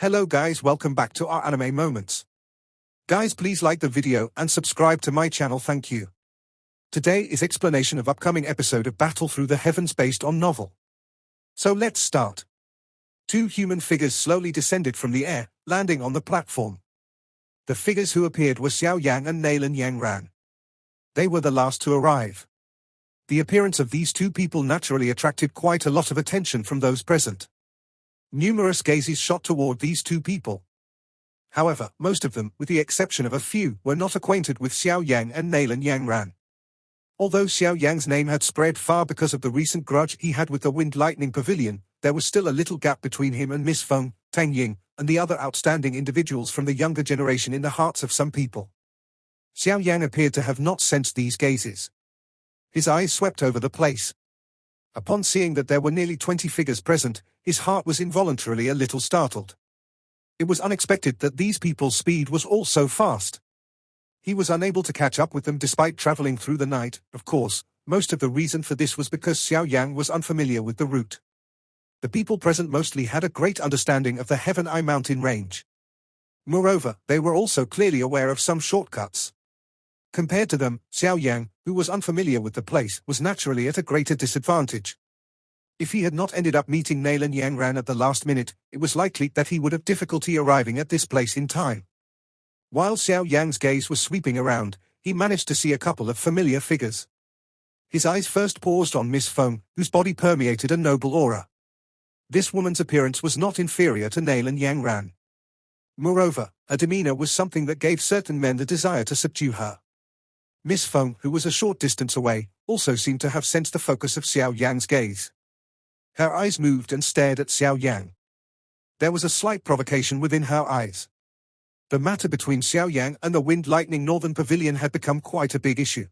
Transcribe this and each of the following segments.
Hello guys, welcome back to our anime moments. Guys, please like the video and subscribe to my channel, thank you. Today is explanation of upcoming episode of Battle Through the Heavens based on novel. So let's start. Two human figures slowly descended from the air, landing on the platform. The figures who appeared were Xiao Yan and Nalan Yangran. They were the last to arrive. The appearance of these two people naturally attracted quite a lot of attention from those present. Numerous gazes shot toward these two people. However, most of them, with the exception of a few, were not acquainted with Xiao Yan and Nalan Yangran. Although Xiao Yan's name had spread far because of the recent grudge he had with the Wind Lightning Pavilion, there was still a little gap between him and Miss Feng, Tang Ying, and the other outstanding individuals from the younger generation in the hearts of some people. Xiao Yan appeared to have not sensed these gazes. His eyes swept over the place. Upon seeing that there were nearly 20 figures present, his heart was involuntarily a little startled. It was unexpected that these people's speed was all so fast. He was unable to catch up with them despite traveling through the night. Of course, most of the reason for this was because Xiao Yang was unfamiliar with the route. The people present mostly had a great understanding of the Heaven Eye mountain range. Moreover, they were also clearly aware of some shortcuts. Compared to them, Xiao Yang, who was unfamiliar with the place, was naturally at a greater disadvantage. If he had not ended up meeting Nalan Yangran at the last minute, it was likely that he would have difficulty arriving at this place in time. While Xiao Yang's gaze was sweeping around, he managed to see a couple of familiar figures. His eyes first paused on Miss Feng, whose body permeated a noble aura. This woman's appearance was not inferior to Nalan Yangran. Moreover, her demeanor was something that gave certain men the desire to subdue her. Miss Feng, who was a short distance away, also seemed to have sensed the focus of Xiao Yang's gaze. Her eyes moved and stared at Xiao Yang. There was a slight provocation within her eyes. The matter between Xiao Yang and the Wind Lightning Northern Pavilion had become quite a big issue.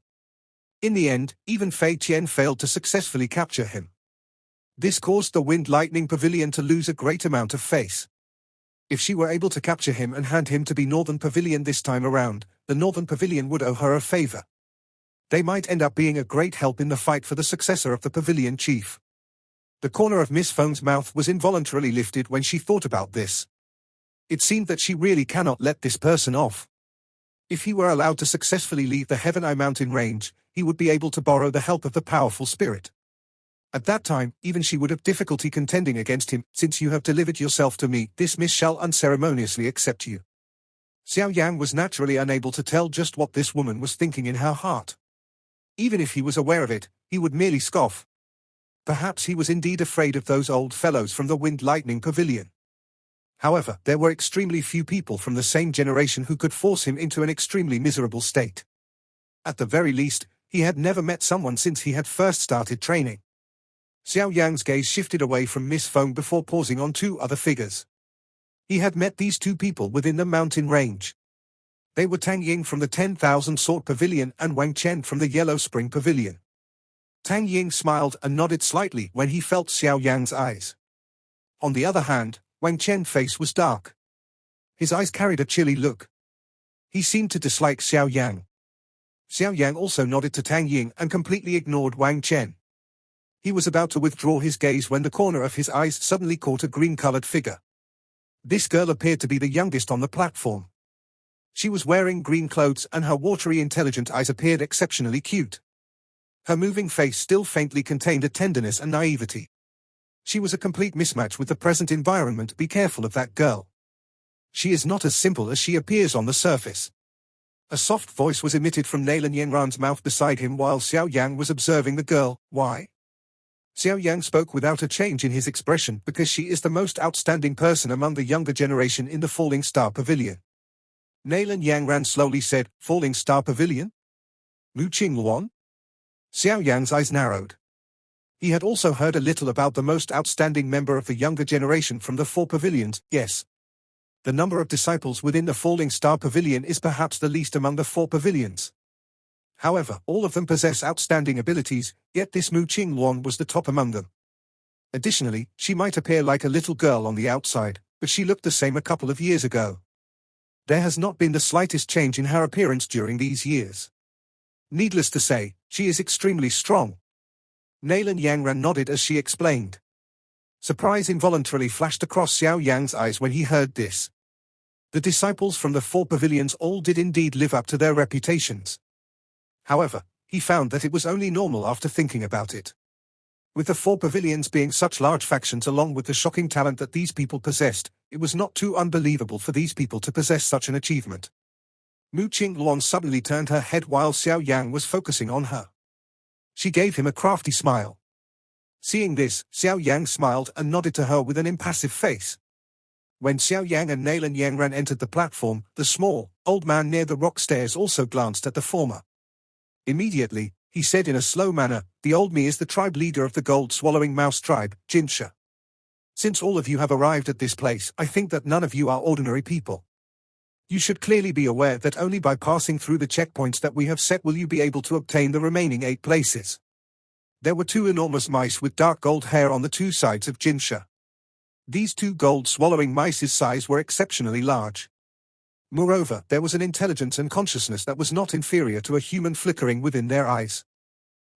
In the end, even Fei Qian failed to successfully capture him. This caused the Wind Lightning Pavilion to lose a great amount of face. If she were able to capture him and hand him to the Northern Pavilion this time around, the Northern Pavilion would owe her a favor. They might end up being a great help in the fight for the successor of the Pavilion Chief. The corner of Miss Feng's mouth was involuntarily lifted when she thought about this. It seemed that she really cannot let this person off. If he were allowed to successfully leave the Heaven Eye mountain range, he would be able to borrow the help of the powerful spirit. At that time, even she would have difficulty contending against him. Since you have delivered yourself to me, this miss shall unceremoniously accept you. Xiao Yang was naturally unable to tell just what this woman was thinking in her heart. Even if he was aware of it, he would merely scoff. Perhaps he was indeed afraid of those old fellows from the Wind Lightning Pavilion. However, there were extremely few people from the same generation who could force him into an extremely miserable state. At the very least, he had never met someone since he had first started training. Xiao Yang's gaze shifted away from Miss Feng before pausing on two other figures. He had met these two people within the mountain range. They were Tang Ying from the 10,000 Sword Pavilion and Wang Chen from the Yellow Spring Pavilion. Tang Ying smiled and nodded slightly when he felt Xiao Yang's eyes. On the other hand, Wang Chen's face was dark. His eyes carried a chilly look. He seemed to dislike Xiao Yang. Xiao Yang also nodded to Tang Ying and completely ignored Wang Chen. He was about to withdraw his gaze when the corner of his eyes suddenly caught a green-colored figure. This girl appeared to be the youngest on the platform. She was wearing green clothes and her watery intelligent eyes appeared exceptionally cute. Her moving face still faintly contained a tenderness and naivety. She was a complete mismatch with the present environment. Be careful of that girl. She is not as simple as she appears on the surface. A soft voice was emitted from Nalan Yangran's mouth beside him while Xiao Yang was observing the girl. Why? Xiao Yang spoke without a change in his expression because she is the most outstanding person among the younger generation in the Falling Star Pavilion. Nalan Yangran slowly said, Falling Star Pavilion? Mu Qingluan? Xiao Yang's eyes narrowed. He had also heard a little about the most outstanding member of the younger generation from the 4 pavilions, yes. The number of disciples within the Falling Star Pavilion is perhaps the least among the 4 pavilions. However, all of them possess outstanding abilities, yet this Mu Qingluan was the top among them. Additionally, she might appear like a little girl on the outside, but she looked the same a couple of years ago. There has not been the slightest change in her appearance during these years. Needless to say, she is extremely strong. Nalan Yangran nodded as she explained. Surprise involuntarily flashed across Xiao Yan's eyes when he heard this. The disciples from the 4 pavilions all did indeed live up to their reputations. However, he found that it was only normal after thinking about it. With the 4 pavilions being such large factions along with the shocking talent that these people possessed, it was not too unbelievable for these people to possess such an achievement. Mu Qingluan suddenly turned her head while Xiao Yang was focusing on her. She gave him a crafty smile. Seeing this, Xiao Yang smiled and nodded to her with an impassive face. When Xiao Yang and Nailan Yangran entered the platform, the small, old man near the rock stairs also glanced at the former. Immediately, he said in a slow manner, "The old me is the tribe leader of the gold-swallowing mouse tribe, Jinsha. Since all of you have arrived at this place, I think that none of you are ordinary people. You should clearly be aware that only by passing through the checkpoints that we have set will you be able to obtain the remaining 8 places." There were 2 enormous mice with dark gold hair on the 2 sides of Jinsha. These 2 gold-swallowing mice's size were exceptionally large. Moreover, there was an intelligence and consciousness that was not inferior to a human flickering within their eyes.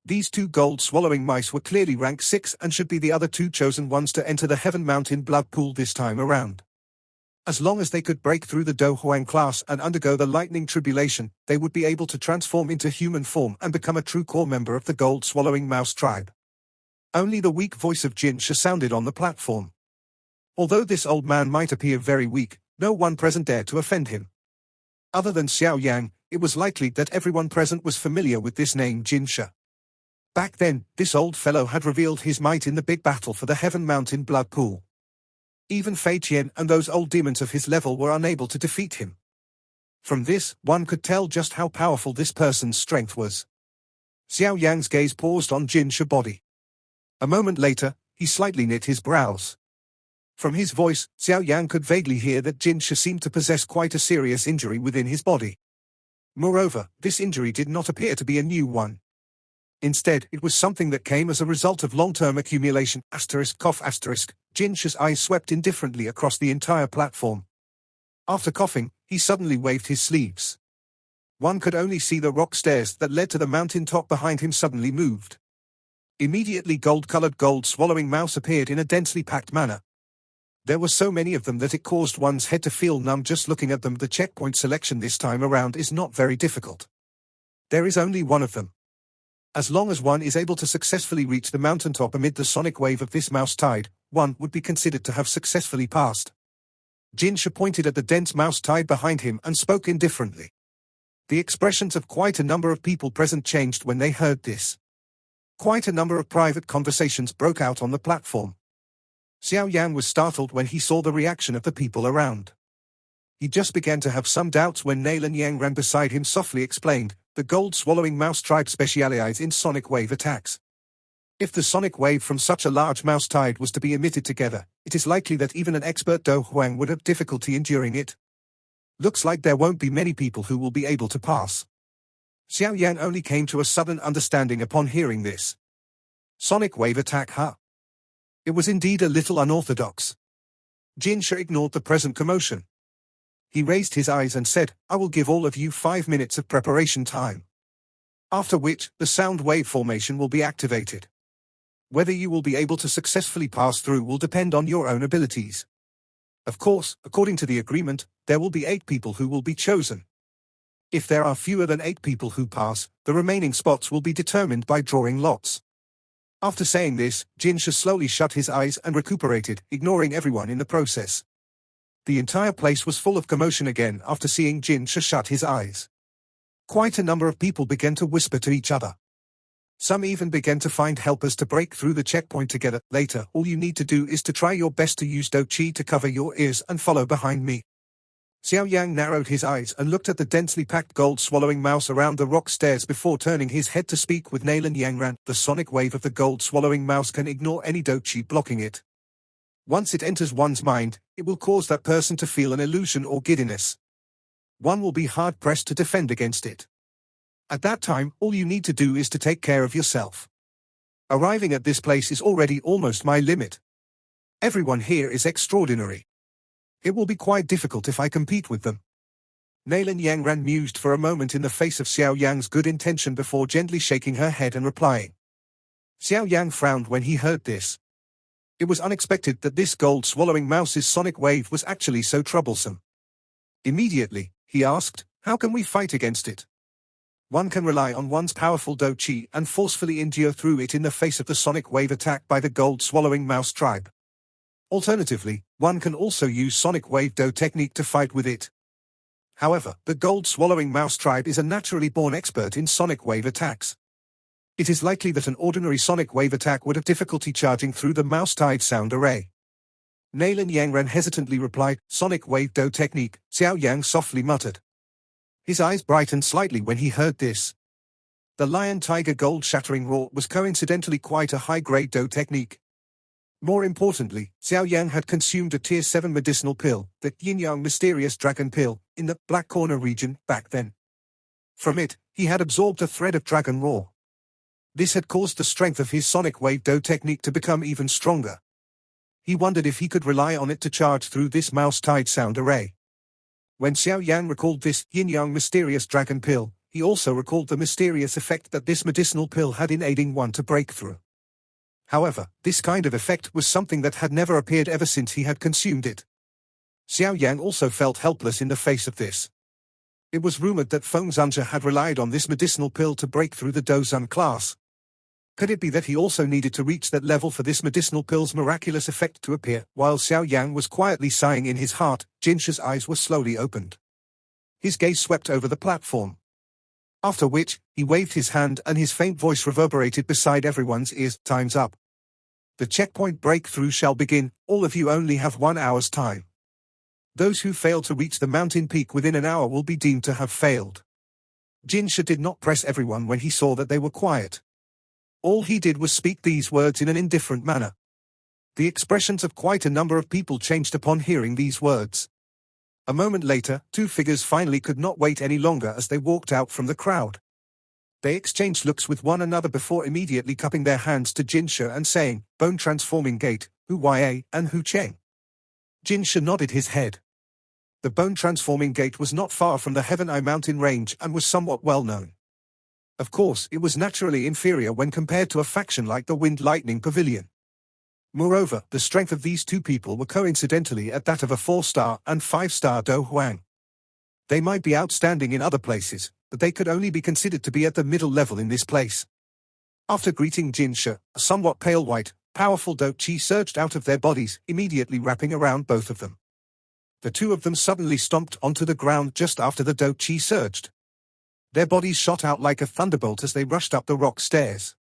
These 2 gold-swallowing mice were clearly rank 6 and should be the other 2 chosen ones to enter the Heaven Mountain blood pool this time around. As long as they could break through the Do Huang class and undergo the lightning tribulation, they would be able to transform into human form and become a true core member of the gold-swallowing mouse tribe. Only the weak voice of Jinsha sounded on the platform. Although this old man might appear very weak, no one present dared to offend him. Other than Xiao Yang, it was likely that everyone present was familiar with this name Jinsha. Back then, this old fellow had revealed his might in the big battle for the Heaven Mountain blood pool. Even Fei Qian and those old demons of his level were unable to defeat him. From this, one could tell just how powerful this person's strength was. Xiao Yang's gaze paused on Jinsha's body. A moment later, he slightly knit his brows. From his voice, Xiao Yan could vaguely hear that Jinsha seemed to possess quite a serious injury within his body. Moreover, this injury did not appear to be a new one. Instead, it was something that came as a result of long-term accumulation. Jinsha's eyes swept indifferently across the entire platform. After coughing, he suddenly waved his sleeves. One could only see the rock stairs that led to the mountain top behind him suddenly moved. Immediately gold-colored gold-swallowing mouse appeared in a densely packed manner. There were so many of them that it caused one's head to feel numb just looking at them. The checkpoint selection this time around is not very difficult. There is only one of them. As long as one is able to successfully reach the mountaintop amid the sonic wave of this mouse tide, one would be considered to have successfully passed. Jinsha pointed at the dense mouse tide behind him and spoke indifferently. The expressions of quite a number of people present changed when they heard this. Quite a number of private conversations broke out on the platform. Xiao Yan was startled when he saw the reaction of the people around. He just began to have some doubts when Nailan Yangran beside him softly explained, "The gold-swallowing mouse tribe specializes in sonic wave attacks. If the sonic wave from such a large mouse tide was to be emitted together, it is likely that even an expert Do Huang would have difficulty enduring it. Looks like there won't be many people who will be able to pass." Xiao Yan only came to a sudden understanding upon hearing this. Sonic wave attack, huh? It was indeed a little unorthodox. Jinsha ignored the present commotion. He raised his eyes and said, "I will give all of you 5 minutes of preparation time. After which, the sound wave formation will be activated. Whether you will be able to successfully pass through will depend on your own abilities. Of course, according to the agreement, there will be 8 people who will be chosen. If there are fewer than 8 people who pass, the remaining spots will be determined by drawing lots." After saying this, Jinsha slowly shut his eyes and recuperated, ignoring everyone in the process. The entire place was full of commotion again after seeing Jinsha shut his eyes. Quite a number of people began to whisper to each other. Some even began to find helpers to break through the checkpoint together. "Later, all you need to do is to try your best to use Do Chi to cover your ears and follow behind me." Xiao Yang narrowed his eyes and looked at the densely packed gold-swallowing mouse around the rock stairs before turning his head to speak with Nailan Yangran. "The sonic wave of the gold-swallowing mouse can ignore any Do Chi blocking it. Once it enters one's mind, it will cause that person to feel an illusion or giddiness. One will be hard-pressed to defend against it. At that time, all you need to do is to take care of yourself. Arriving at this place is already almost my limit. Everyone here is extraordinary. It will be quite difficult if I compete with them." Nailan Yangran mused for a moment in the face of Xiao Yang's good intention before gently shaking her head and replying. Xiao Yang frowned when he heard this. It was unexpected that this gold-swallowing mouse's sonic wave was actually so troublesome. Immediately, he asked, "How can we fight against it?" One can rely on one's powerful Do Chi and forcefully endure through it in the face of the sonic wave attack by the gold-swallowing mouse tribe. Alternatively, one can also use sonic wave Do technique to fight with it. However, the gold-swallowing mouse tribe is a naturally born expert in sonic wave attacks. It is likely that an ordinary sonic wave attack would have difficulty charging through the mouse-tied sound array. Nailin Yangren hesitantly replied, "Sonic wave Do technique," Xiao Yan softly muttered. His eyes brightened slightly when he heard this. The lion-tiger gold-shattering roar was coincidentally quite a high-grade Do technique. More importantly, Xiao Yan had consumed a Tier 7 medicinal pill, the Yin-Yang Mysterious Dragon Pill, in the Black Corner region back then. From it, he had absorbed a thread of dragon roar. This had caused the strength of his sonic wave Do technique to become even stronger. He wondered if he could rely on it to charge through this mouse-tied sound array. When Xiao Yan recalled this Yin-Yang Mysterious Dragon Pill, he also recalled the mysterious effect that this medicinal pill had in aiding one to break through. However, this kind of effect was something that had never appeared ever since he had consumed it. Xiao Yan also felt helpless in the face of this. It was rumored that Feng Zunjia had relied on this medicinal pill to break through the Dozun class. Could it be that he also needed to reach that level for this medicinal pill's miraculous effect to appear? While Xiao Yan was quietly sighing in his heart, Jinsha's eyes were slowly opened. His gaze swept over the platform. After which, he waved his hand and his faint voice reverberated beside everyone's ears, "Time's up. The checkpoint breakthrough shall begin, all of you only have 1 hour's time. Those who fail to reach the mountain peak within an hour will be deemed to have failed." Jinsha did not press everyone when he saw that they were quiet. All he did was speak these words in an indifferent manner. The expressions of quite a number of people changed upon hearing these words. A moment later, two figures finally could not wait any longer as they walked out from the crowd. They exchanged looks with one another before immediately cupping their hands to Jinsha and saying, "Bone Transforming Gate, Hu Ya and Hu Cheng." Jinsha nodded his head. The Bone Transforming Gate was not far from the Heaven Eye mountain range and was somewhat well known. Of course, it was naturally inferior when compared to a faction like the Wind Lightning Pavilion. Moreover, the strength of these two people were coincidentally at that of a 4-star and 5-star Do Huang. They might be outstanding in other places, but they could only be considered to be at the middle level in this place. After greeting Jinsha, a somewhat pale white, powerful Do Chi surged out of their bodies, immediately wrapping around both of them. The two of them suddenly stomped onto the ground just after the Do Chi surged. Their bodies shot out like a thunderbolt as they rushed up the rock stairs.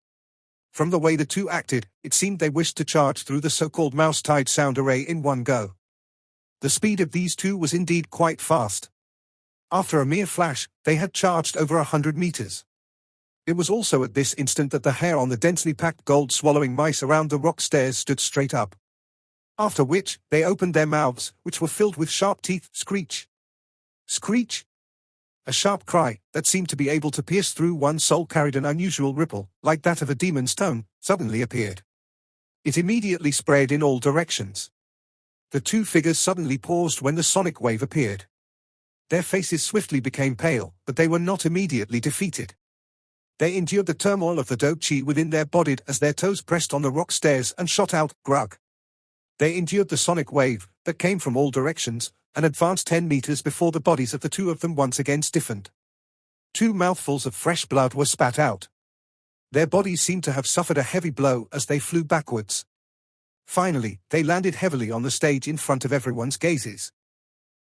From the way the two acted, it seemed they wished to charge through the so-called mouse-tied sound array in one go. The speed of these two was indeed quite fast. After a mere flash, they had charged over 100 meters. It was also at this instant that the hair on the densely packed gold-swallowing mice around the rock stairs stood straight up. After which, they opened their mouths, which were filled with sharp teeth. Screech! Screech! A sharp cry, that seemed to be able to pierce through one's soul, carried an unusual ripple, like that of a demon's tone, suddenly appeared. It immediately spread in all directions. The two figures suddenly paused when the sonic wave appeared. Their faces swiftly became pale, but they were not immediately defeated. They endured the turmoil of the Do Chi within their body as their toes pressed on the rock stairs and shot out, grug. They endured the sonic wave, that came from all directions, and advanced 10 meters before the bodies of the two of them once again stiffened. 2 mouthfuls of fresh blood were spat out. Their bodies seemed to have suffered a heavy blow as they flew backwards. Finally, they landed heavily on the stage in front of everyone's gazes.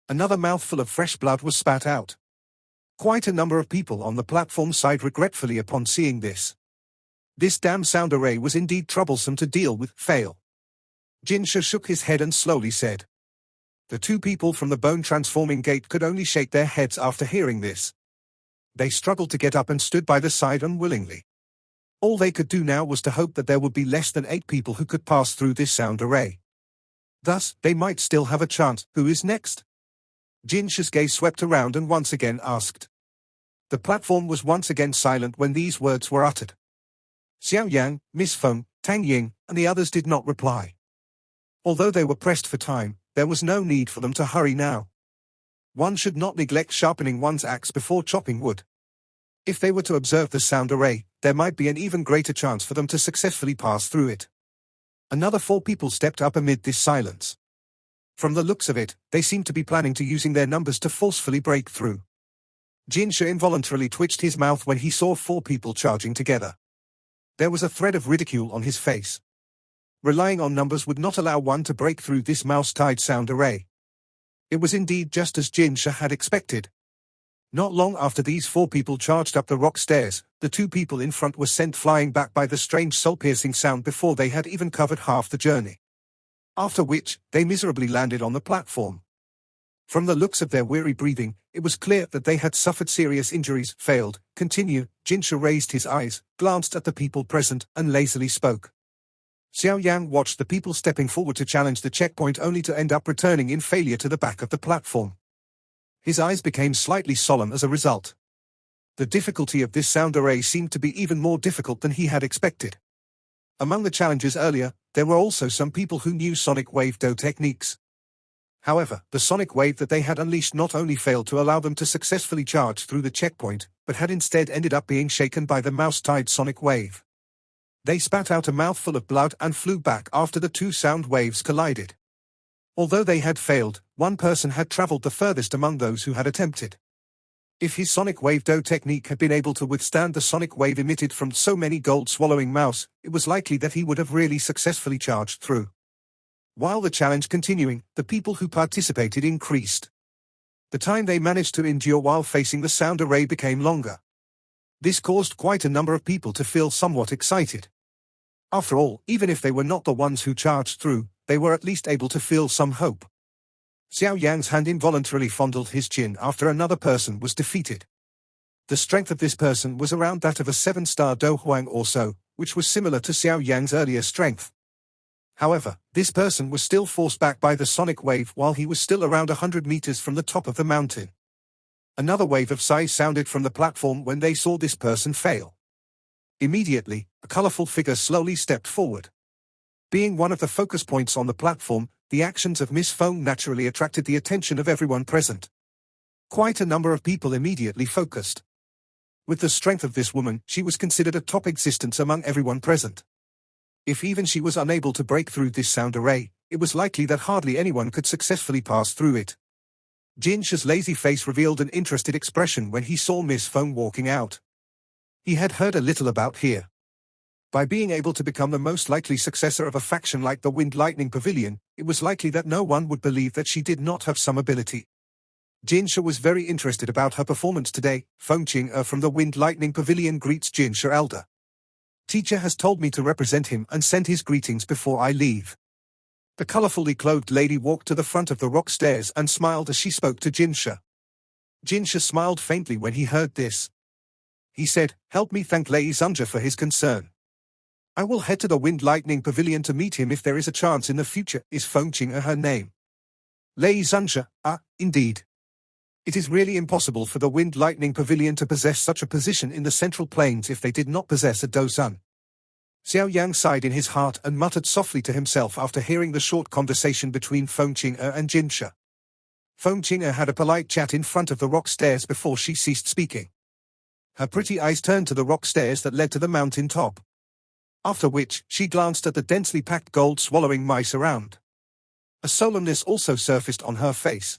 Another mouthful of fresh blood was spat out. Quite a number of people on the platform sighed regretfully upon seeing this. This damn sound array was indeed troublesome to deal with. Fail. Jinsha shook his head and slowly said. The two people from the Bone Transforming Gate could only shake their heads after hearing this. They struggled to get up and stood by the side unwillingly. All they could do now was to hope that there would be less than 8 people who could pass through this sound array. Thus, they might still have a chance. Who is next? Jinsha's gaze swept around and once again asked. The platform was once again silent when these words were uttered. Xiao Yan, Miss Feng, Tang Ying, and the others did not reply. Although they were pressed for time, there was no need for them to hurry now. One should not neglect sharpening one's axe before chopping wood. If they were to observe the sound array, there might be an even greater chance for them to successfully pass through it. Another 4 people stepped up amid this silence. From the looks of it, they seemed to be planning to using their numbers to forcefully break through. Jinsha involuntarily twitched his mouth when he saw 4 people charging together. There was a thread of ridicule on his face. Relying on numbers would not allow one to break through this mouse-tied sound array. It was indeed just as Jinsha had expected. Not long after these 4 people charged up the rock stairs, the 2 people in front were sent flying back by the strange soul-piercing sound before they had even covered half the journey. After which, they miserably landed on the platform. From the looks of their weary breathing, it was clear that they had suffered serious injuries. Failed. Continue. Jinsha raised his eyes, glanced at the people present, and lazily spoke. Xiao Yan watched the people stepping forward to challenge the checkpoint only to end up returning in failure to the back of the platform. His eyes became slightly solemn as a result. The difficulty of this sound array seemed to be even more difficult than he had expected. Among the challengers earlier, there were also some people who knew sonic wave do techniques. However, the sonic wave that they had unleashed not only failed to allow them to successfully charge through the checkpoint, but had instead ended up being shaken by the mouse-tied sonic wave. They spat out a mouthful of blood and flew back after the 2 sound waves collided. Although they had failed, one person had traveled the furthest among those who had attempted. If his sonic wave do technique had been able to withstand the sonic wave emitted from so many gold-swallowing mouse, it was likely that he would have really successfully charged through. While the challenge continuing, the people who participated increased. The time they managed to endure while facing the sound array became longer. This caused quite a number of people to feel somewhat excited. After all, even if they were not the ones who charged through, they were at least able to feel some hope. Xiao Yan's hand involuntarily fondled his chin after another person was defeated. The strength of this person was around that of a 7-star Do Huang or so, which was similar to Xiao Yan's earlier strength. However, this person was still forced back by the sonic wave while he was still around 100 meters from the top of the mountain. Another wave of sighs sounded from the platform when they saw this person fail. Immediately, a colorful figure slowly stepped forward. Being one of the focus points on the platform, the actions of Miss Feng naturally attracted the attention of everyone present. Quite a number of people immediately focused. With the strength of this woman, she was considered a top existence among everyone present. If even she was unable to break through this sound array, it was likely that hardly anyone could successfully pass through it. Jinsha's lazy face revealed an interested expression when he saw Miss Feng walking out. He had heard a little about here. By being able to become the most likely successor of a faction like the Wind Lightning Pavilion, it was likely that no one would believe that she did not have some ability. Jinsha was very interested about her performance today. Feng Qing from the Wind Lightning Pavilion greets Jinsha elder. Teacher has told me to represent him and send his greetings before I leave. The colorfully clothed lady walked to the front of the rock stairs and smiled as she spoke to Jinsha. Jinsha smiled faintly when he heard this. He said, "Help me thank Lei Zunja for his concern. I will head to the Wind Lightning Pavilion to meet him if there is a chance in the future." Is Feng Qing her name? Lei Zunja, indeed. It is really impossible for the Wind Lightning Pavilion to possess such a position in the Central Plains if they did not possess a Dozun. Xiao Yang sighed in his heart and muttered softly to himself after hearing the short conversation between Feng Qing and Jinsha. Feng Qing had a polite chat in front of the rock stairs before she ceased speaking. Her pretty eyes turned to the rock stairs that led to the mountain top. After which, she glanced at the densely packed gold-swallowing mice around. A solemnness also surfaced on her face.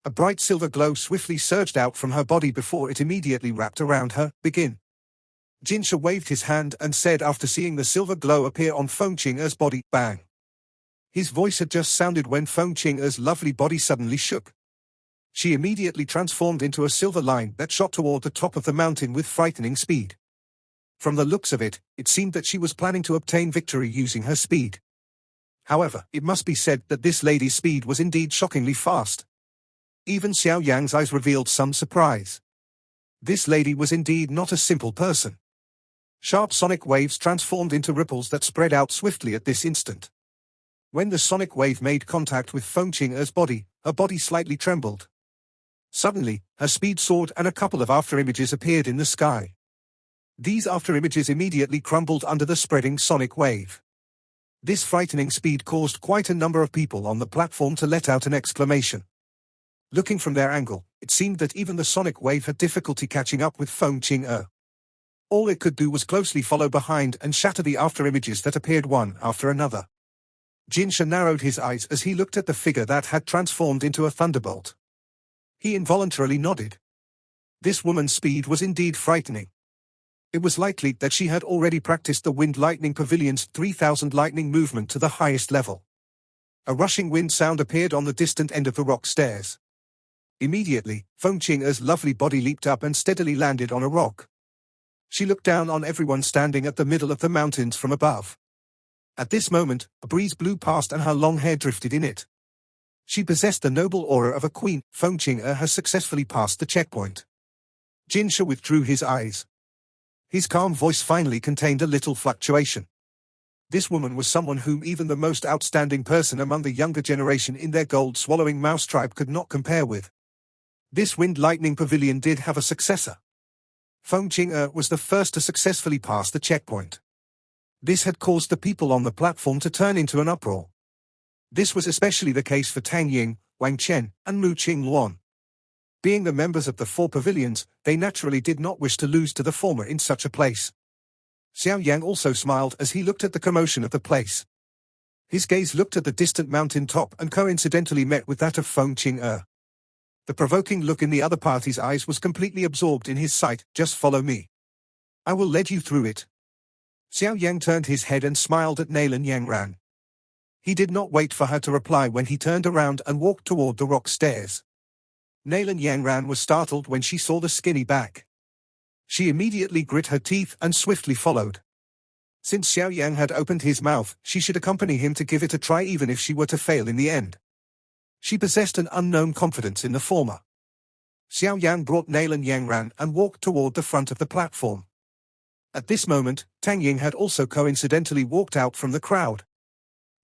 A bright silver glow swiftly surged out from her body before it immediately wrapped around her. Begin. Jinsha waved his hand and said after seeing the silver glow appear on Feng Qing's body, bang. His voice had just sounded when Feng Qing's lovely body suddenly shook. She immediately transformed into a silver line that shot toward the top of the mountain with frightening speed. From the looks of it, it seemed that she was planning to obtain victory using her speed. However, it must be said that this lady's speed was indeed shockingly fast. Even Xiao Yang's eyes revealed some surprise. This lady was indeed not a simple person. Sharp sonic waves transformed into ripples that spread out swiftly at this instant. When the sonic wave made contact with Feng Qing's body, her body slightly trembled. Suddenly, her speed soared and a couple of afterimages appeared in the sky. These afterimages immediately crumbled under the spreading sonic wave. This frightening speed caused quite a number of people on the platform to let out an exclamation. Looking from their angle, it seemed that even the sonic wave had difficulty catching up with Feng Qing. All it could do was closely follow behind and shatter the afterimages that appeared one after another. Jinsha narrowed his eyes as he looked at the figure that had transformed into a thunderbolt. He involuntarily nodded. This woman's speed was indeed frightening. It was likely that she had already practiced the Wind Lightning Pavilion's 3000 lightning movement to the highest level. A rushing wind sound appeared on the distant end of the rock stairs. Immediately, Feng Qing'er's lovely body leaped up and steadily landed on a rock. She looked down on everyone standing at the middle of the mountains from above. At this moment, a breeze blew past and her long hair drifted in it. She possessed the noble aura of a queen. Feng Qing'er has successfully passed the checkpoint. Jinsha withdrew his eyes. His calm voice finally contained a little fluctuation. This woman was someone whom even the most outstanding person among the younger generation in their gold-swallowing mouse tribe could not compare with. This Wind Lightning Pavilion did have a successor. Feng Qing'er was the first to successfully pass the checkpoint. This had caused the people on the platform to turn into an uproar. This was especially the case for Tang Ying, Wang Chen, and Mu Qingluan. Being the members of the four pavilions, they naturally did not wish to lose to the former in such a place. Xiao Yan also smiled as he looked at the commotion of the place. His gaze looked at the distant mountain top and coincidentally met with that of Feng Qing'er. The provoking look in the other party's eyes was completely absorbed in his sight. Just follow me. I will lead you through it. Xiao Yan turned his head and smiled at Nalan Yangran. He did not wait for her to reply when he turned around and walked toward the rock stairs. Nalan Yangran was startled when she saw the skinny back. She immediately grit her teeth and swiftly followed. Since Xiao Yan had opened his mouth, she should accompany him to give it a try even if she were to fail in the end. She possessed an unknown confidence in the former. Xiao Yan brought Nalan Yangran and walked toward the front of the platform. At this moment, Tang Ying had also coincidentally walked out from the crowd.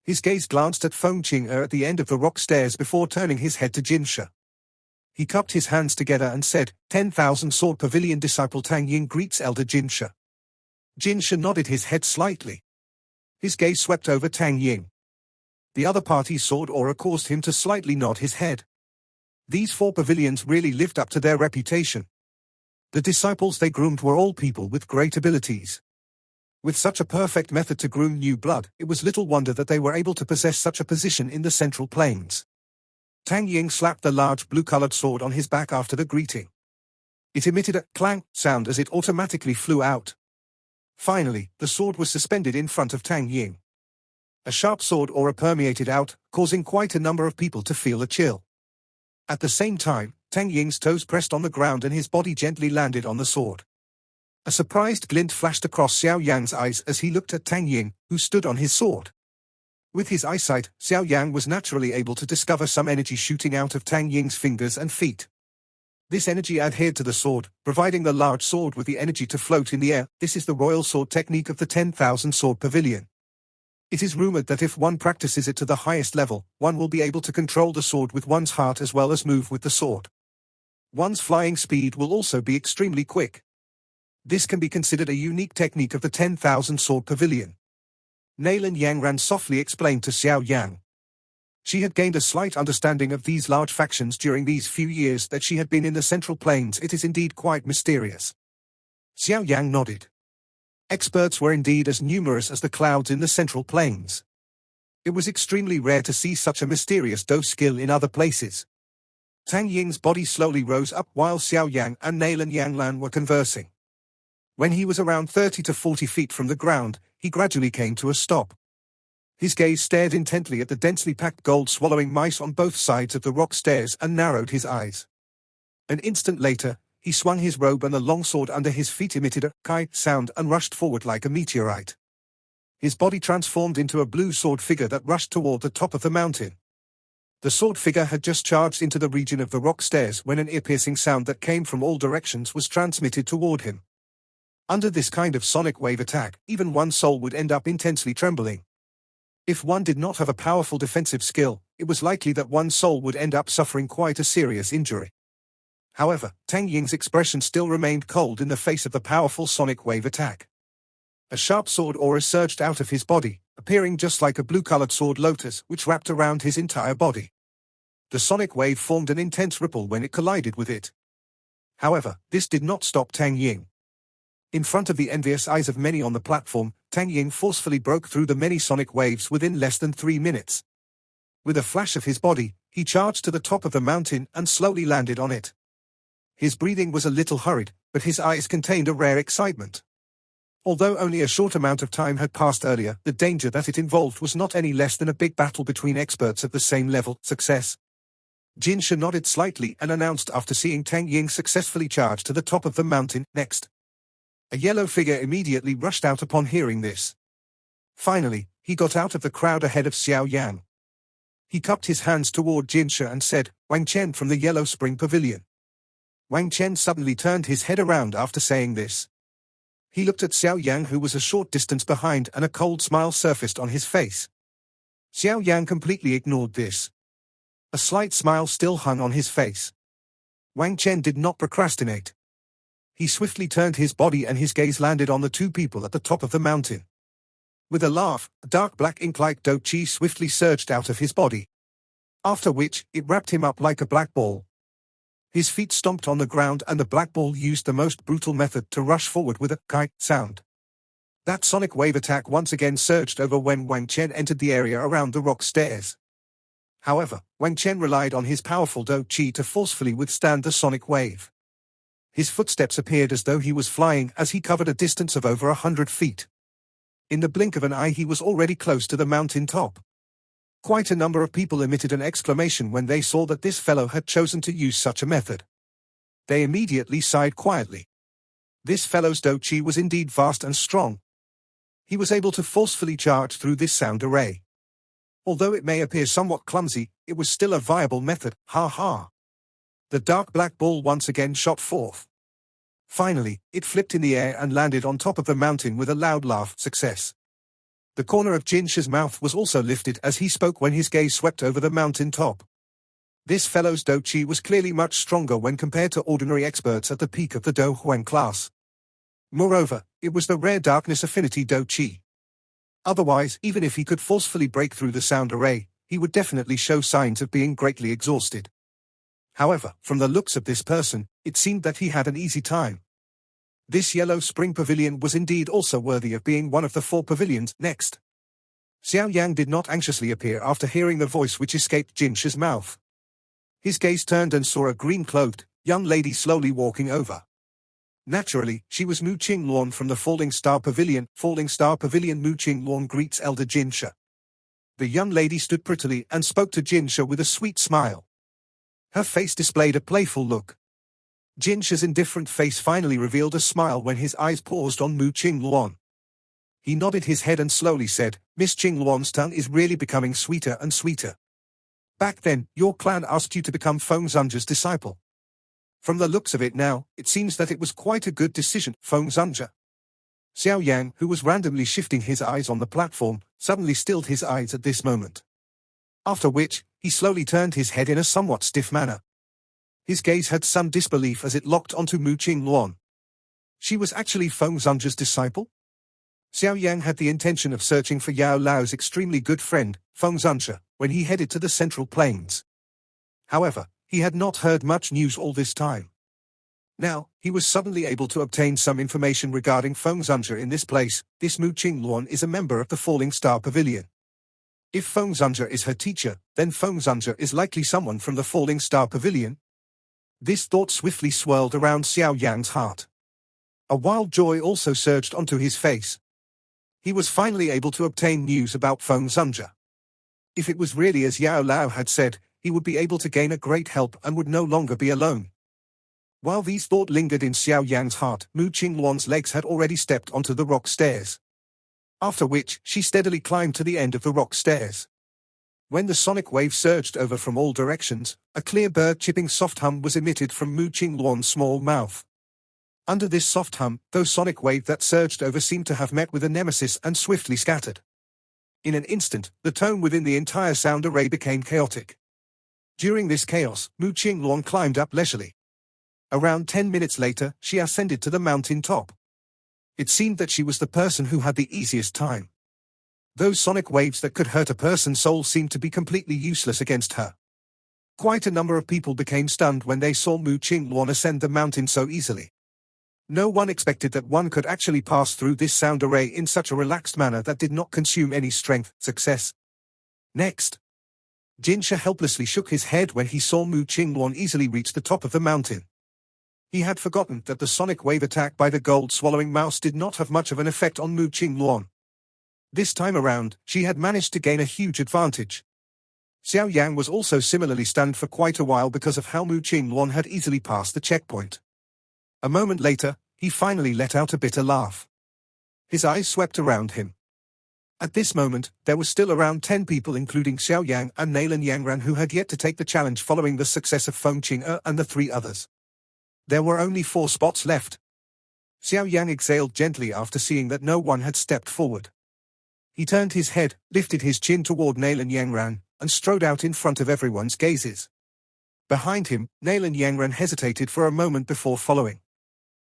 His gaze glanced at Feng Qing'er at the end of the rock stairs before turning his head to Jinsha. He cupped his hands together and said, 10,000 Sword Pavilion disciple Tang Ying greets Elder Jinsha. Jinsha nodded his head slightly. His gaze swept over Tang Ying. The other party's sword aura caused him to slightly nod his head. These four pavilions really lived up to their reputation. The disciples they groomed were all people with great abilities. With such a perfect method to groom new blood, it was little wonder that they were able to possess such a position in the Central Plains. Tang Ying slapped the large blue-colored sword on his back after the greeting. It emitted a clang sound as it automatically flew out. Finally, the sword was suspended in front of Tang Ying. A sharp sword aura permeated out, causing quite a number of people to feel a chill. At the same time, Tang Ying's toes pressed on the ground and his body gently landed on the sword. A surprised glint flashed across Xiao Yan's eyes as he looked at Tang Ying, who stood on his sword. With his eyesight, Xiao Yan was naturally able to discover some energy shooting out of Tang Ying's fingers and feet. This energy adhered to the sword, providing the large sword with the energy to float in the air. This is the royal sword technique of the 10,000 Sword Pavilion. It is rumored that if one practices it to the highest level, one will be able to control the sword with one's heart as well as move with the sword. One's flying speed will also be extremely quick. This can be considered a unique technique of the 10,000 Sword Pavilion. Nalan Yangran softly explained to Xiao Yan. She had gained a slight understanding of these large factions during these few years that she had been in the Central Plains. It is indeed quite mysterious. Xiao Yan nodded. Experts were indeed as numerous as the clouds in the Central Plains. It was extremely rare to see such a mysterious Do skill in other places. Tang Ying's body slowly rose up while Xiao Yan and Nalan Yanglan were conversing. When he was around 30 to 40 feet from the ground, he gradually came to a stop. His gaze stared intently at the densely packed gold-swallowing mice on both sides of the rock stairs and narrowed his eyes. An instant later, he swung his robe and the long sword under his feet emitted a kai sound and rushed forward like a meteorite. His body transformed into a blue sword figure that rushed toward the top of the mountain. The sword figure had just charged into the region of the rock stairs when an ear-piercing sound that came from all directions was transmitted toward him. Under this kind of sonic wave attack, even one's soul would end up intensely trembling. If one did not have a powerful defensive skill, it was likely that one's soul would end up suffering quite a serious injury. However, Tang Ying's expression still remained cold in the face of the powerful sonic wave attack. A sharp sword aura surged out of his body, appearing just like a blue-colored sword lotus which wrapped around his entire body. The sonic wave formed an intense ripple when it collided with it. However, this did not stop Tang Ying. In front of the envious eyes of many on the platform, Tang Ying forcefully broke through the many sonic waves within less than 3 minutes. With a flash of his body, he charged to the top of the mountain and slowly landed on it. His breathing was a little hurried, but his eyes contained a rare excitement. Although only a short amount of time had passed earlier, the danger that it involved was not any less than a big battle between experts of the same level. Success. Jinsha nodded slightly and announced after seeing Tang Ying successfully charge to the top of the mountain. Next. A yellow figure immediately rushed out upon hearing this. Finally, he got out of the crowd ahead of Xiao Yan. He cupped his hands toward Jinsha and said, "Wang Chen from the Yellow Spring Pavilion." Wang Chen suddenly turned his head around after saying this. He looked at Xiao Yan, who was a short distance behind, and a cold smile surfaced on his face. Xiao Yan completely ignored this. A slight smile still hung on his face. Wang Chen did not procrastinate. He swiftly turned his body and his gaze landed on the two people at the top of the mountain. With a laugh, a dark black ink-like dough chi swiftly surged out of his body. After which, it wrapped him up like a black ball. His feet stomped on the ground and the black ball used the most brutal method to rush forward with a kite sound. That sonic wave attack once again surged over when Wang Chen entered the area around the rock stairs. However, Wang Chen relied on his powerful dough chi to forcefully withstand the sonic wave. His footsteps appeared as though he was flying as he covered a distance of over 100 feet. In the blink of an eye he was already close to the mountain top. Quite a number of people emitted an exclamation when they saw that this fellow had chosen to use such a method. They immediately sighed quietly. This fellow's dough chi was indeed vast and strong. He was able to forcefully charge through this sound array. Although it may appear somewhat clumsy, it was still a viable method, ha ha. The dark black ball once again shot forth. Finally, it flipped in the air and landed on top of the mountain with a loud laugh. Success. The corner of Jinsha's mouth was also lifted as he spoke when his gaze swept over the mountain top. This fellow's dough chi was clearly much stronger when compared to ordinary experts at the peak of the Do Huang class. Moreover, it was the rare darkness affinity dough chi. Otherwise, even if he could forcefully break through the sound array, he would definitely show signs of being greatly exhausted. However, from the looks of this person, it seemed that he had an easy time. This Yellow Spring Pavilion was indeed also worthy of being one of the 4 pavilions. Next. Xiao Yang did not anxiously appear after hearing the voice which escaped Jinsha's mouth. His gaze turned and saw a green-cloaked, young lady slowly walking over. Naturally, she was Mu Qingluan from the Falling Star Pavilion. Falling Star Pavilion. Mu Qingluan greets elder Jinsha. The young lady stood prettily and spoke to Jinsha with a sweet smile. Her face displayed a playful look. Jinsha's indifferent face finally revealed a smile when his eyes paused on Mu Qingluan. He nodded his head and slowly said, "Miss Qingluan's tongue is really becoming sweeter and sweeter. Back then, your clan asked you to become Feng Zunja's disciple. From the looks of it now, it seems that it was quite a good decision, Feng Zunja." Xiao Yang, who was randomly shifting his eyes on the platform, suddenly stilled his eyes at this moment. After which, he slowly turned his head in a somewhat stiff manner. His gaze had some disbelief as it locked onto Mu Qingluan. She was actually Feng Zunja's disciple? Xiao Yang had the intention of searching for Yao Lao's extremely good friend, Feng Zunja, when he headed to the Central Plains. However, he had not heard much news all this time. Now, he was suddenly able to obtain some information regarding Feng Zunja in this place. This Mu Qingluan is a member of the Falling Star Pavilion. If Feng Zunja is her teacher, then Feng Zunja is likely someone from the Falling Star Pavilion. This thought swiftly swirled around Xiao Yan's heart. A wild joy also surged onto his face. He was finally able to obtain news about Feng Zunja. If it was really as Yao Lao had said, he would be able to gain a great help and would no longer be alone. While these thoughts lingered in Xiao Yan's heart, Mu Qingluan's legs had already stepped onto the rock stairs. After which, she steadily climbed to the end of the rock stairs. When the sonic wave surged over from all directions, a clear bird-chipping soft hum was emitted from Mu Qingluan's small mouth. Under this soft hum, the sonic wave that surged over seemed to have met with a nemesis and swiftly scattered. In an instant, the tone within the entire sound array became chaotic. During this chaos, Mu Qingluan climbed up leisurely. Around 10 minutes later, she ascended to the mountain top. It seemed that she was the person who had the easiest time. Those sonic waves that could hurt a person's soul seemed to be completely useless against her. Quite a number of people became stunned when they saw Mu Qingluan ascend the mountain so easily. No one expected that one could actually pass through this sound array in such a relaxed manner that did not consume any strength. Success. Next. Jinsha helplessly shook his head when he saw Mu Qingluan easily reach the top of the mountain. He had forgotten that the sonic wave attack by the gold-swallowing mouse did not have much of an effect on Mu Qingluan. This time around, she had managed to gain a huge advantage. Xiao Yan was also similarly stunned for quite a while because of how Mu Qingluan had easily passed the checkpoint. A moment later, he finally let out a bitter laugh. His eyes swept around him. At this moment, there was still around 10 people including Xiao Yang and Nalan Yangran who had yet to take the challenge following the success of Feng Qing'e and the 3 others. There were only 4 spots left. Xiao Yang exhaled gently after seeing that no one had stepped forward. He turned his head, lifted his chin toward Nalan Yangran, and strode out in front of everyone's gazes. Behind him, Nalan Yangran hesitated for a moment before following.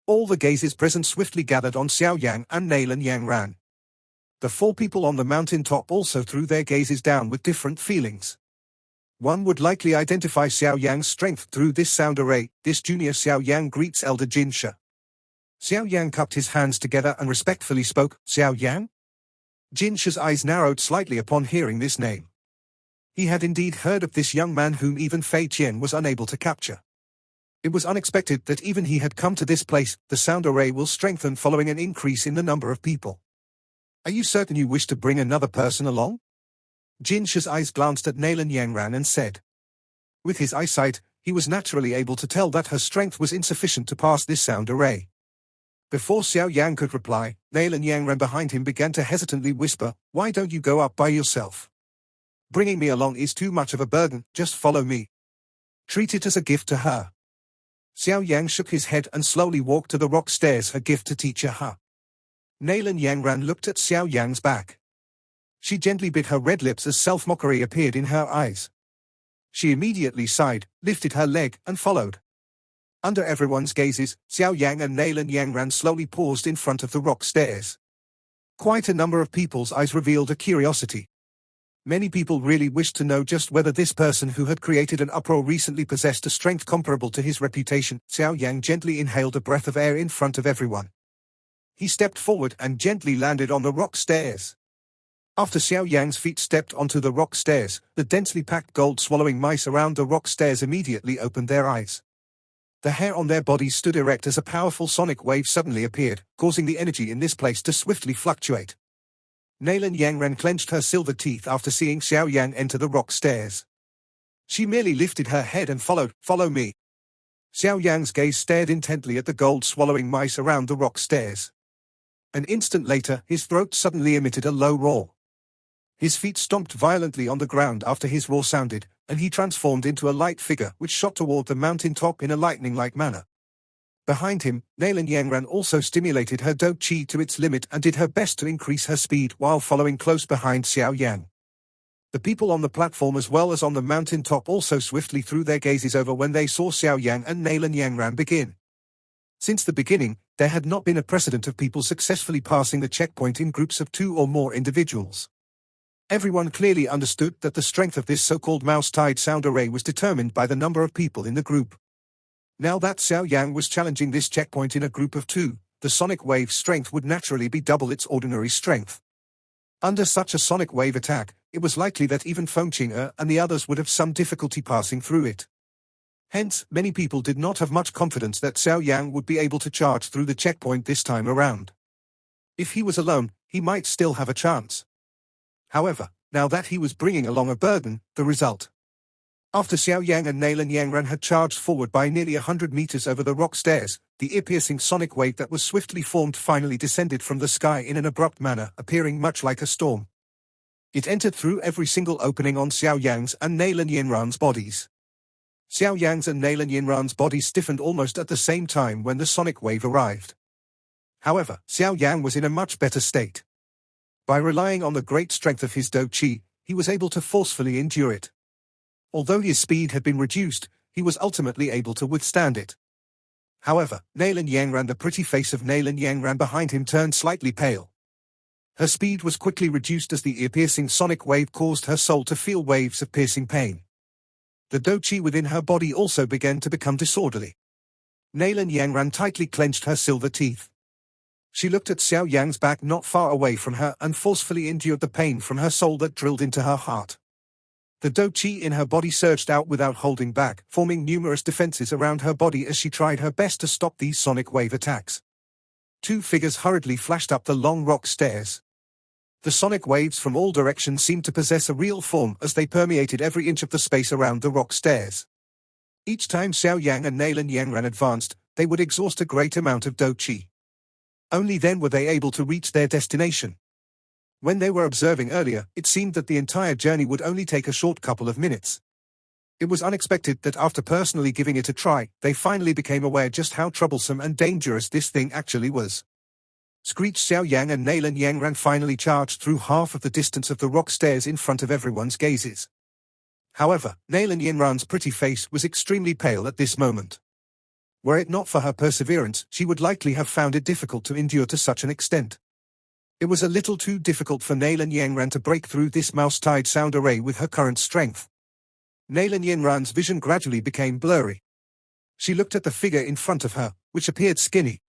All the gazes present swiftly gathered on Xiao Yang and Nalan Yangran. The 4 people on the mountain top also threw their gazes down with different feelings. One would likely identify Xiao Yang's strength through this sound array. This junior Xiao Yang greets elder Jinsha. Xiao Yang cupped his hands together and respectfully spoke. Xiao Yang? Jinsha's eyes narrowed slightly upon hearing this name. He had indeed heard of this young man whom even Fei Qian was unable to capture. It was unexpected that even he had come to this place. The sound array will strengthen following an increase in the number of people. Are you certain you wish to bring another person along? Jinsha's eyes glanced at Nalan Yangran and said. With his eyesight, he was naturally able to tell that her strength was insufficient to pass this sound array. Before Xiao Yang could reply, Nalan Yangran behind him began to hesitantly whisper, "Why don't you go up by yourself? Bringing me along is too much of a burden, just follow me. Treat it as a gift to her." Xiao Yang shook his head and slowly walked to the rock stairs, her gift to teacher her. Nalan Yangran looked at Xiao Yang's back. She gently bit her red lips as self-mockery appeared in her eyes. She immediately sighed, lifted her leg, and followed. Under everyone's gazes, Xiao Yang and Nalan Yangran slowly paused in front of the rock stairs. Quite a number of people's eyes revealed a curiosity. Many people really wished to know just whether this person who had created an uproar recently possessed a strength comparable to his reputation. Xiao Yang gently inhaled a breath of air in front of everyone. He stepped forward and gently landed on the rock stairs. After Xiao Yang's feet stepped onto the rock stairs, the densely packed gold-swallowing mice around the rock stairs immediately opened their eyes. The hair on their bodies stood erect as a powerful sonic wave suddenly appeared, causing the energy in this place to swiftly fluctuate. Nalan Yangran clenched her silver teeth after seeing Xiao Yang enter the rock stairs. She merely lifted her head and followed. "Follow me." Xiao Yang's gaze stared intently at the gold-swallowing mice around the rock stairs. An instant later, his throat suddenly emitted a low roar. His feet stomped violently on the ground after his roar sounded, and he transformed into a light figure which shot toward the mountain top in a lightning-like manner. Behind him, Nalan Yangran also stimulated her Do Qi to its limit and did her best to increase her speed while following close behind Xiao Yang. The people on the platform as well as on the mountain top also swiftly threw their gazes over when they saw Xiao Yang and Nalan Yangran begin. Since the beginning, there had not been a precedent of people successfully passing the checkpoint in groups of 2 or more individuals. Everyone clearly understood that the strength of this so-called mouse-tied sound array was determined by the number of people in the group. Now that Xiao Yang was challenging this checkpoint in a group of 2, the sonic wave's strength would naturally be double its ordinary strength. Under such a sonic wave attack, it was likely that even Feng Qing'e and the others would have some difficulty passing through it. Hence, many people did not have much confidence that Xiao Yang would be able to charge through the checkpoint this time around. If he was alone, he might still have a chance. However, now that he was bringing along a burden, the result. After Xiao Yang and Nalan Yangran had charged forward by nearly 100 meters over the rock stairs, the ear-piercing sonic wave that was swiftly formed finally descended from the sky in an abrupt manner, appearing much like a storm. It entered through every single opening on Xiao Yang's and Nalan Yangran's bodies. Xiao Yang's and Nalan Yangran's bodies stiffened almost at the same time when the sonic wave arrived. However, Xiao Yang was in a much better state. By relying on the great strength of his Do Qi, he was able to forcefully endure it. Although his speed had been reduced, he was ultimately able to withstand it. However, Nalan Yangran, the pretty face of Nalan Yangran behind him turned slightly pale. Her speed was quickly reduced as the ear-piercing sonic wave caused her soul to feel waves of piercing pain. The Do Qi within her body also began to become disorderly. Nalan Yanran tightly clenched her silver teeth. She looked at Xiao Yan's back not far away from her and forcefully endured the pain from her soul that drilled into her heart. The do qi in her body surged out without holding back, forming numerous defenses around her body as she tried her best to stop these sonic wave attacks. Two figures hurriedly flashed up the long rock stairs. The sonic waves from all directions seemed to possess a real form as they permeated every inch of the space around the rock stairs. Each time Xiao Yang and Nalan Yanran advanced, they would exhaust a great amount of do qi. Only then were they able to reach their destination. When they were observing earlier, it seemed that the entire journey would only take a short couple of minutes. It was unexpected that after personally giving it a try, they finally became aware just how troublesome and dangerous this thing actually was. Screeched Xiao Yang and Nalan Yanran finally charged through half of the distance of the rock stairs in front of everyone's gazes. However, Nalan Yanran's pretty face was extremely pale at this moment. Were it not for her perseverance, she would likely have found it difficult to endure to such an extent. It was a little too difficult for Nalan Yanran to break through this mouse-tied sound array with her current strength. Nalan Yanran's vision gradually became blurry. She looked at the figure in front of her, which appeared skinny.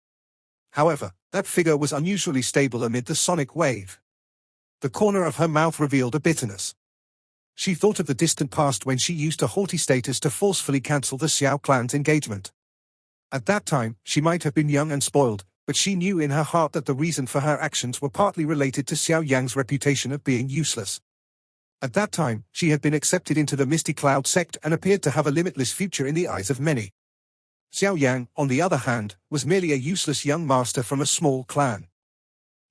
However, that figure was unusually stable amid the sonic wave. The corner of her mouth revealed a bitterness. She thought of the distant past when she used a haughty status to forcefully cancel the Xiao clan's engagement. At that time, she might have been young and spoiled, but she knew in her heart that the reason for her actions were partly related to Xiao Yang's reputation of being useless. At that time, she had been accepted into the Misty Cloud sect and appeared to have a limitless future in the eyes of many. Xiao Yang, on the other hand, was merely a useless young master from a small clan.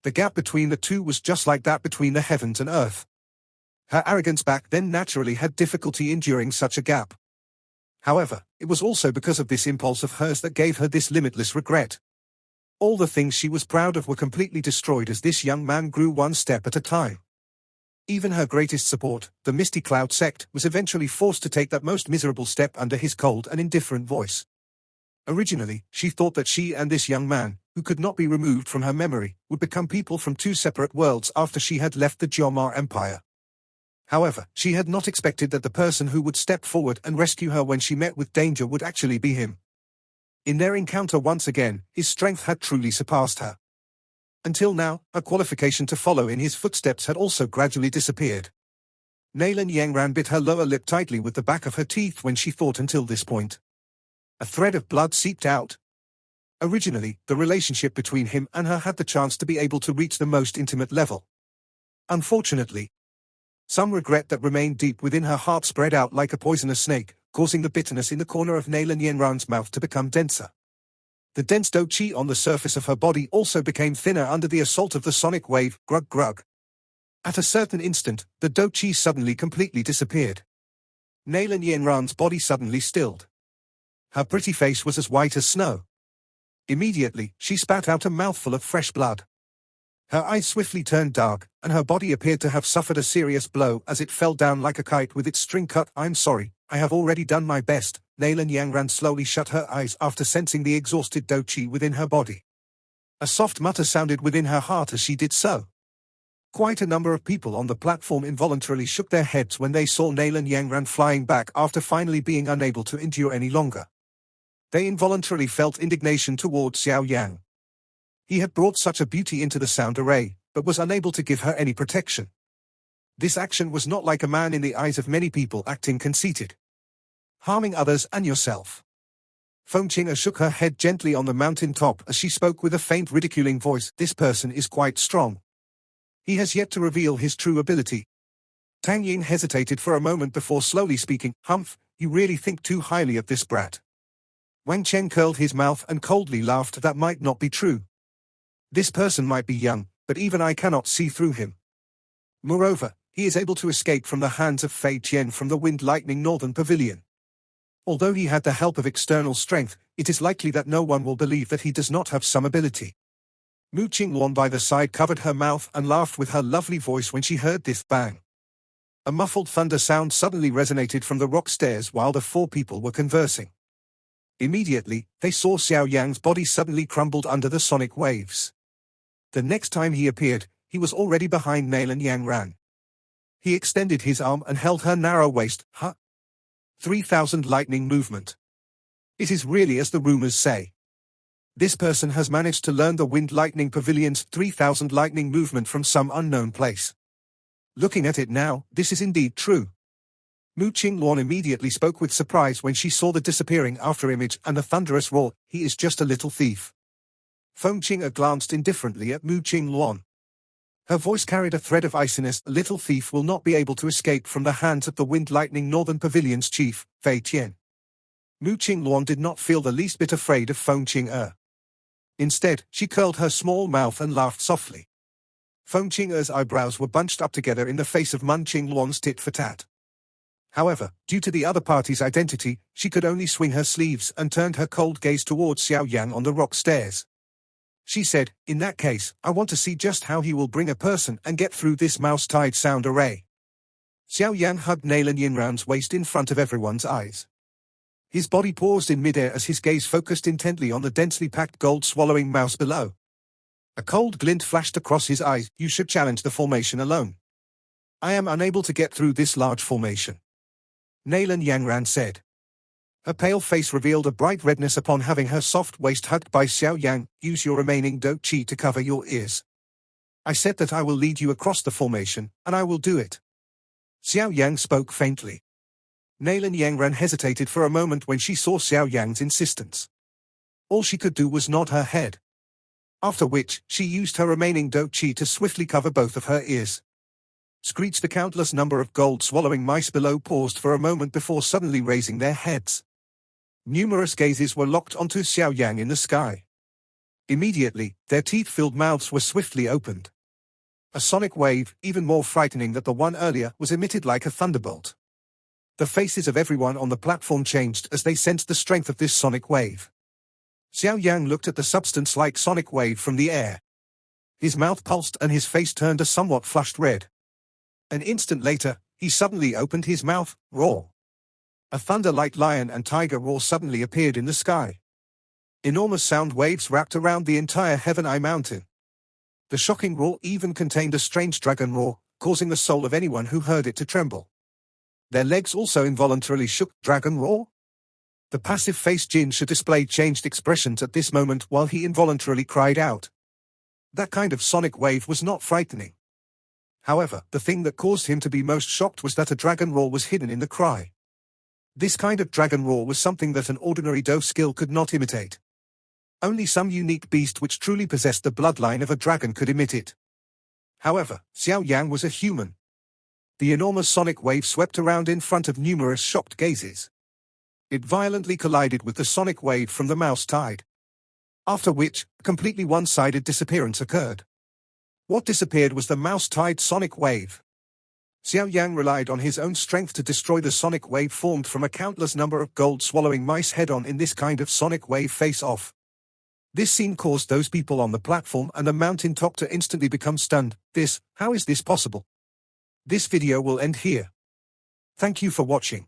The gap between the two was just like that between the heavens and earth. Her arrogance back then naturally had difficulty enduring such a gap. However, it was also because of this impulse of hers that gave her this limitless regret. All the things she was proud of were completely destroyed as this young man grew one step at a time. Even her greatest support, the Misty Cloud sect, was eventually forced to take that most miserable step under his cold and indifferent voice. Originally, she thought that she and this young man, who could not be removed from her memory, would become people from two separate worlds after she had left the Jomar Empire. However, she had not expected that the person who would step forward and rescue her when she met with danger would actually be him. In their encounter once again, his strength had truly surpassed her. Until now, a qualification to follow in his footsteps had also gradually disappeared. Nalan Yanran bit her lower lip tightly with the back of her teeth when she thought until this point. A thread of blood seeped out. Originally, the relationship between him and her had the chance to be able to reach the most intimate level. Unfortunately, some regret that remained deep within her heart spread out like a poisonous snake, causing the bitterness in the corner of Nalan Yanran's mouth to become denser. The dense do qi on the surface of her body also became thinner under the assault of the sonic wave, grug grug. At a certain instant, the do qi suddenly completely disappeared. Nalan Yanran's body suddenly stilled. Her pretty face was as white as snow. Immediately, she spat out a mouthful of fresh blood. Her eyes swiftly turned dark, and her body appeared to have suffered a serious blow as it fell down like a kite with its string cut. "I'm sorry, I have already done my best." Nalan Yanran slowly shut her eyes after sensing the exhausted do qi within her body. A soft mutter sounded within her heart as she did so. Quite a number of people on the platform involuntarily shook their heads when they saw Nalan Yanran flying back after finally being unable to endure any longer. They involuntarily felt indignation towards Xiao Yang. He had brought such a beauty into the sound array, but was unable to give her any protection. This action was not like a man in the eyes of many people acting conceited. Harming others and yourself. Feng Qing'er shook her head gently on the mountain top as she spoke with a faint ridiculing voice. "This person is quite strong. He has yet to reveal his true ability." Tang Yin hesitated for a moment before slowly speaking. "Humph, you really think too highly of this brat." Wang Chen curled his mouth and coldly laughed. "That might not be true. This person might be young, but even I cannot see through him. Moreover, he is able to escape from the hands of Fei Qian from the Wind Lightning Northern Pavilion. Although he had the help of external strength, it is likely that no one will believe that he does not have some ability." Mu Qingluan by the side covered her mouth and laughed with her lovely voice when she heard this. Bang! A muffled thunder sound suddenly resonated from the rock stairs while the four people were conversing. Immediately, they saw Xiao Yang's body suddenly crumbled under the sonic waves. The next time he appeared, he was already behind Nalan Yanran. He extended his arm and held her narrow waist. 3000 lightning movement. It is really as the rumors say. This person has managed to learn the Wind Lightning Pavilion's 3000 lightning movement from some unknown place. Looking at it now, this is indeed true. Mu Qingluan immediately spoke with surprise when she saw the disappearing after image and the thunderous roar, "He is just a little thief." Feng Qing'er glanced indifferently at Mu Qingluan. Her voice carried a thread of iciness. "A little thief will not be able to escape from the hands of the Wind Lightning Northern Pavilion's chief, Fei Tian." Mu Qingluan did not feel the least bit afraid of Feng Qing'er. Instead, she curled her small mouth and laughed softly. Feng Qing'er's eyebrows were bunched up together in the face of Mun Qingluan's tit-for-tat. However, due to the other party's identity, she could only swing her sleeves and turned her cold gaze towards Xiao Yan on the rock stairs. She said, "In that case, I want to see just how he will bring a person and get through this mouse-tied sound array." Xiao Yan hugged Nalan Yinran's waist in front of everyone's eyes. His body paused in midair as his gaze focused intently on the densely packed gold-swallowing mouse below. A cold glint flashed across his eyes. "You should challenge the formation alone. I am unable to get through this large formation," Nalan Yangran said. Her pale face revealed a bright redness upon having her soft waist hugged by Xiao Yang. "Use your remaining Do Qi to cover your ears. I said that I will lead you across the formation, and I will do it." Xiao Yang spoke faintly. Nalan Yangran hesitated for a moment when she saw Xiao Yang's insistence. All she could do was nod her head. After which, she used her remaining Do Qi to swiftly cover both of her ears. Screech! The countless number of gold-swallowing mice below paused for a moment before suddenly raising their heads. Numerous gazes were locked onto Xiao Yang in the sky. Immediately, their teeth-filled mouths were swiftly opened. A sonic wave, even more frightening than the one earlier, was emitted like a thunderbolt. The faces of everyone on the platform changed as they sensed the strength of this sonic wave. Xiao Yang looked at the substance-like sonic wave from the air. His mouth pulsed and his face turned a somewhat flushed red. An instant later, he suddenly opened his mouth. Roar! A thunder-like lion and tiger roar suddenly appeared in the sky. Enormous sound waves wrapped around the entire Heaven Eye Mountain. The shocking roar even contained a strange dragon roar, causing the soul of anyone who heard it to tremble. Their legs also involuntarily shook. Dragon roar? The passive-faced Jin Shi displayed changed expressions at this moment while he involuntarily cried out. That kind of sonic wave was not frightening. However, the thing that caused him to be most shocked was that a dragon roar was hidden in the cry. This kind of dragon roar was something that an ordinary Do skill could not imitate. Only some unique beast which truly possessed the bloodline of a dragon could emit it. However, Xiao Yang was a human. The enormous sonic wave swept around in front of numerous shocked gazes. It violently collided with the sonic wave from the mouse tide. After which, a completely one-sided disappearance occurred. What disappeared was the mouse tide sonic wave. Xiao Yang relied on his own strength to destroy the sonic wave formed from a countless number of gold-swallowing mice head-on in this kind of sonic wave face-off. This scene caused those people on the platform and the mountain top to instantly become stunned. How is this possible? This video will end here. Thank you for watching.